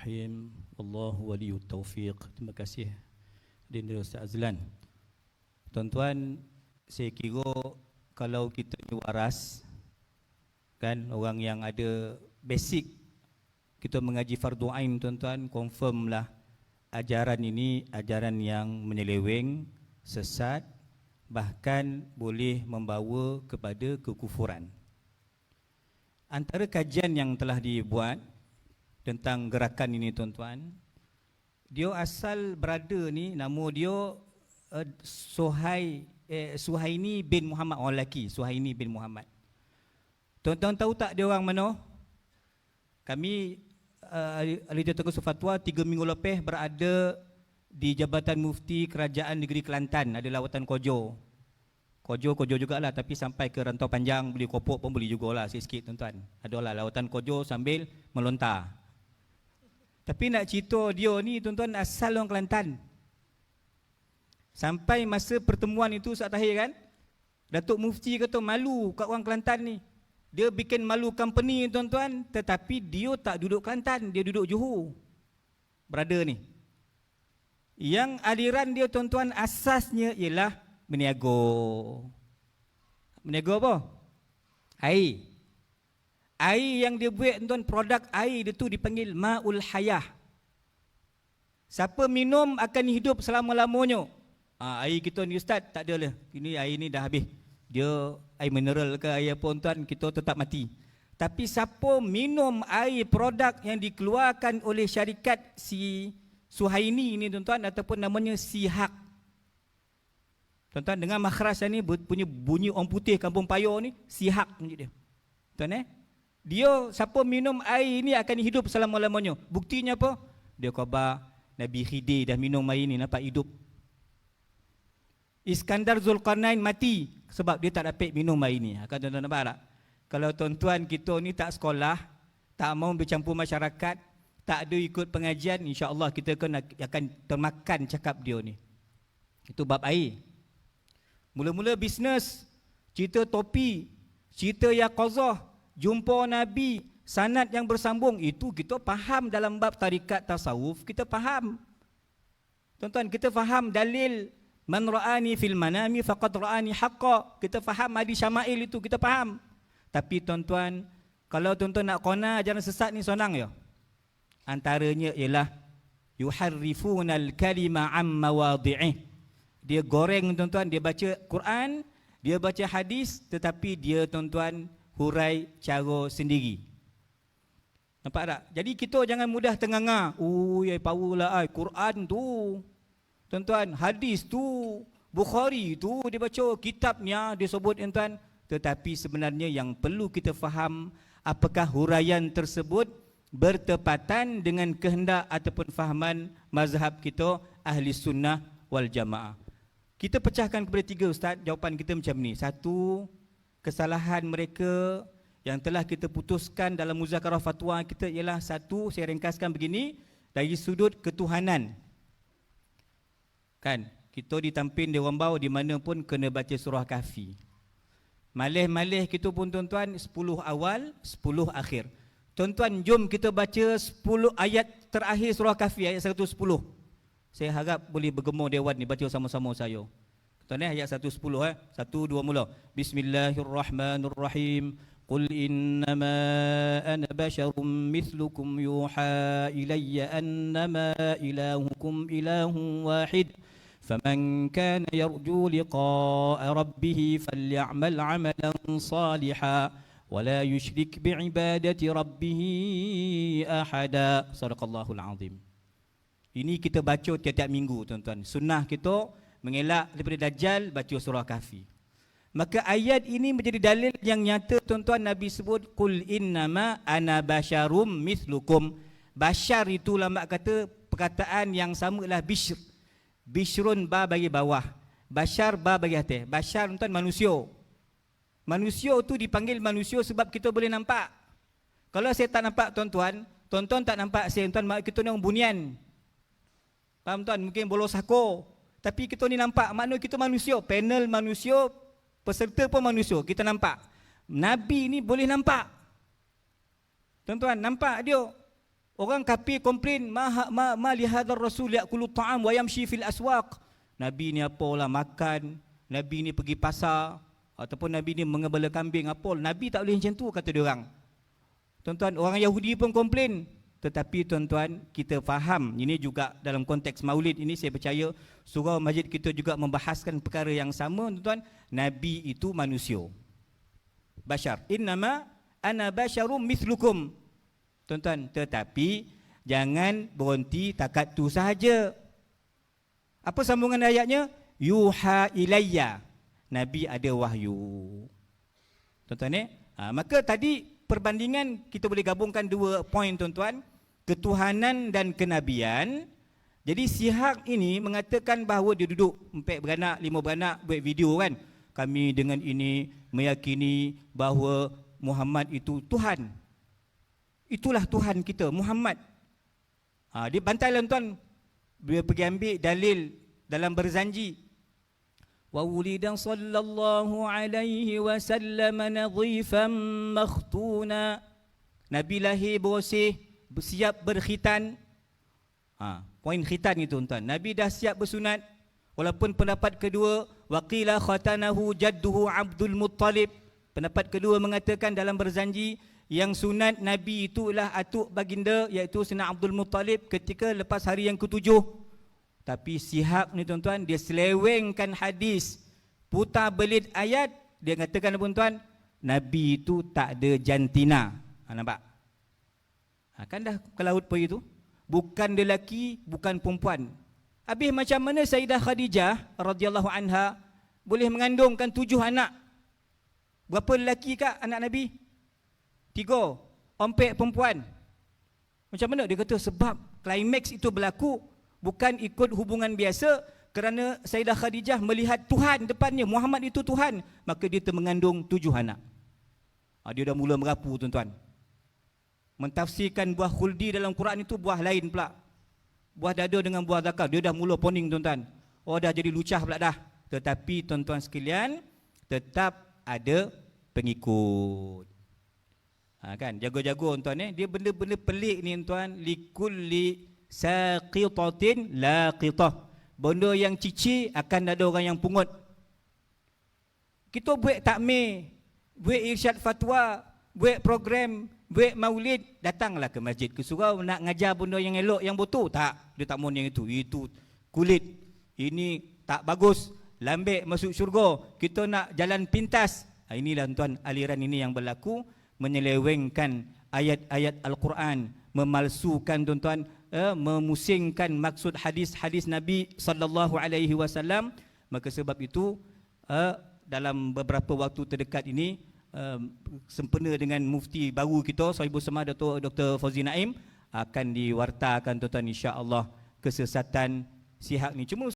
Bismillahirrahmanirrahim. Wallahu waliyut taufiq. Terima kasih Dinda Ustaz Azlan. Tuan-tuan, saya kira kalau kita ni waras, kan, orang yang ada basic kita mengaji fardu ain, tuan-tuan, confirm lah ajaran ini ajaran yang menyeleweng, sesat, bahkan boleh membawa kepada kekufuran. Antara kajian yang telah dibuat tentang gerakan ini, tuan-tuan, dia asal berada ni, nama dia Suhaini bin Muhammad, orang lelaki, Suhaini bin Muhammad. Tuan-tuan tahu tak dia orang mana? Kami ahli Jatuh Fatwa 3 minggu lepas berada di Jabatan Mufti Kerajaan Negeri Kelantan, ada lawatan Kojo jugalah, tapi sampai ke Rantau Panjang beli kopok pun beli jugalah sikit-sikit, tuan-tuan. Adalah lawatan Kojo sambil melontar. Tapi nak cerita dia ni, tuan-tuan, asal orang Kelantan. Sampai masa pertemuan itu saat akhir, kan, Datuk Mufti kata malu kat orang Kelantan ni. Dia bikin malu company, tuan-tuan, tetapi dia tak duduk Kelantan, dia duduk Johor. Brother ni. Yang aliran dia, tuan-tuan, asasnya ialah meniaga. Meniaga apa? Air. Air yang dia buat, tuan, produk air dia tu dipanggil Ma'ul Hayah. Siapa minum akan hidup selama-lamanya. Air kita ni, Ustaz, tak ada lah. Ini air ni dah habis. Dia air mineral ke air apa, tuan, kita tetap mati. Tapi siapa minum air produk yang dikeluarkan oleh syarikat si Suhaini ni, tuan-tuan, ataupun namanya Sihak. Tuan-tuan, dengan makhraj ni punya bunyi orang putih kampung Payo ni, Sihak bunyi dia. Tuan, dia siapa minum air ni akan hidup selama-lamanya. Buktinya apa? Dia khabar Nabi Khidir dah minum air ni, nampak hidup. Iskandar Zulkarnain mati sebab dia tak dapat minum air ni. Akan tuan-tuan nampak tak? Kalau tuan-tuan kita ni tak sekolah, tak mau bercampur masyarakat, tak ada ikut pengajian, insya-Allah kita akan termakan cakap dia ni. Itu bab air. Mula-mula bisnes, cerita topi, cerita yaqazah, jumpa Nabi, sanad yang bersambung, itu kita faham dalam bab tarikat tasawuf, kita faham. Tuan-tuan, kita faham dalil man ra'ani fil manami faqad ra'ani haqqa. Kita faham hadis syama'il itu, kita faham. Tapi tuan-tuan, kalau tuan-tuan nak kona ajaran sesat ni senang ya. Antaranya ialah yuharrifunal kalima am mawadhi'ih. Dia goreng, tuan-tuan, dia baca Quran, dia baca hadis, tetapi dia, tuan-tuan, hurai cara sendiri. Nampak tak? Jadi kita jangan mudah tenganga. Power lah Quran tu, tuan-tuan, hadis tu, Bukhari tu dia baca, kitabnya dia sebut, tuan-tuan. Tetapi sebenarnya yang perlu kita faham, apakah huraian tersebut bertepatan dengan kehendak ataupun fahaman mazhab kita ahli sunnah wal jamaah. Kita pecahkan kepada 3, Ustaz. Jawapan kita macam ni. 1, kesalahan mereka yang telah kita putuskan dalam muzakarah fatwa kita ialah 1, saya ringkaskan begini, dari sudut ketuhanan. Kan, kita ditampin di Wambau di mana pun kena baca surah Kahfi. Malih-malih kita pun, tuan-tuan, 10 awal, 10 akhir. Tuan-tuan, jom kita baca 10 ayat terakhir surah Kahfi, ayat 110. Saya harap boleh bergema dewan ni, baca sama-sama saya. Tuan, ayat 110, 1, 2, mula. Bismillahirrahmanirrahim. Qul innama ana basyarum mithlukum yuha ilayya annama ilahukum ilahun wahid. فمن كان يرجو لقاء ربه فليعمل عملا صالحا ولا يشرك بعبادة ربه أحدا. صدق الله العظيم. Ini kita baca tiap-tiap minggu, tuan-tuan. Sunnah kita mengelak daripada Dajjal, baca surah Kahfi. Maka ayat ini menjadi dalil yang nyata, tuan-tuan. Nabi sebut qul innama ana basyarum mithlukum. Bashar itu lama kata perkataan yang sama ialah bishr. Bishrun ba bagi bawah, bashar ba bagi atas. Bashar, tuan, manusia. Manusia tu dipanggil manusia sebab kita boleh nampak. Kalau saya tak nampak, tuan-tuan, tuan-tuan tak nampak saya, tuan, mak kita ni orang bunian. Faham, tuan? Mungkin bolos sako. Tapi kita ni nampak, makna kita manusia. Panel manusia, peserta pun manusia, kita nampak. Nabi ni boleh nampak. Tuan-tuan, nampak dia. Orang kafir komplain, ma li hadzal rasul yaqulu ta'am wa yamshi fil aswaq. Nabi ni apalah makan, Nabi ni pergi pasar, ataupun Nabi ni mengembala kambing apa. Nabi tak boleh macam tu kata dia orang. Tuan-tuan, orang Yahudi pun komplain. Tetapi tuan-tuan, kita faham, ini juga dalam konteks Maulid ini saya percaya surau masjid kita juga membahaskan perkara yang sama, tuan-tuan. Nabi itu manusia. Bashar. Innama ana basyarum mithlukum. Tuan-tuan, tetapi jangan berhenti takat tu sahaja. Apa sambungan ayatnya? Yuha ilayya. Nabi ada wahyu. Tuan-tuan maka tadi perbandingan kita boleh gabungkan dua poin tuan-tuan. Ketuhanan dan kenabian. Jadi Sihak ini mengatakan bahawa dia duduk 4 beranak, 5 beranak buat video kan. Kami dengan ini meyakini bahawa Muhammad itu Tuhan. Itulah Tuhan kita, Muhammad. Dia bantai lah tuan. Dia pergi ambil dalil dalam berzanji. Wa wulidan sallallahu alaihi wasallam nadhifan makhtuna. Nabi lahir bersih, bersiap berkhitan. Poin khitan itu tuan. Nabi dah siap bersunat. Walaupun pendapat kedua, waqila khatanahu jadduhu Abdul Muttalib. Pendapat kedua mengatakan dalam berzanji yang sunat Nabi itulah atuk baginda iaitu Sayyidina Abdul Muttalib ketika lepas hari yang ke-7. Tapi Sihak ni tuan-tuan, dia selewengkan hadis, putar belit ayat. Dia katakan tuan-tuan, Nabi itu tak ada jantina. Nampak? Kan dah ke laut pergi tu. Bukan lelaki, bukan perempuan. Habis macam mana Sayyidah Khadijah radhiyallahu anha boleh mengandungkan 7 anak? Berapa lelaki kak anak Nabi? 3, 4 perempuan. Macam mana? Dia kata sebab klimaks itu berlaku bukan ikut hubungan biasa, kerana Sayyidah Khadijah melihat Tuhan depannya, Muhammad itu Tuhan, maka dia mengandung 7 anak. Dia dah mula merapu tuan-tuan. Mentafsirkan buah khuldi dalam Quran itu buah lain pula. Buah dada dengan buah zakar, dia dah mula poning tuan-tuan. Dah jadi lucah pula dah. Tetapi tuan-tuan sekalian, tetap ada pengikut. Kan jago-jago tuan dia benda-benda pelik ni tuan. Likulli saqitatin laqitah. Benda yang cici akan ada orang yang pungut. Kita buat takmir, buat irsyad fatwa, buat program, buat maulid, datanglah ke masjid, ke surau nak ngajar benda yang elok, yang betul. Tak, dia tak mau yang itu. Itu kulit, ini tak bagus, lambek masuk syurga, kita nak jalan pintas. Inilah tuan aliran ini yang berlaku, menyelewengkan ayat-ayat Al-Quran, memalsukan tuan-tuan, memusingkan maksud hadis-hadis Nabi sallallahu alaihi wasallam. Maka sebab itu dalam beberapa waktu terdekat ini, sempena dengan mufti baru kita, Sahibul Semah Datuk Dr. Fauzi Naim, akan diwartakan tuan-tuan insya-Allah kesesatan Sihak ni. Cuma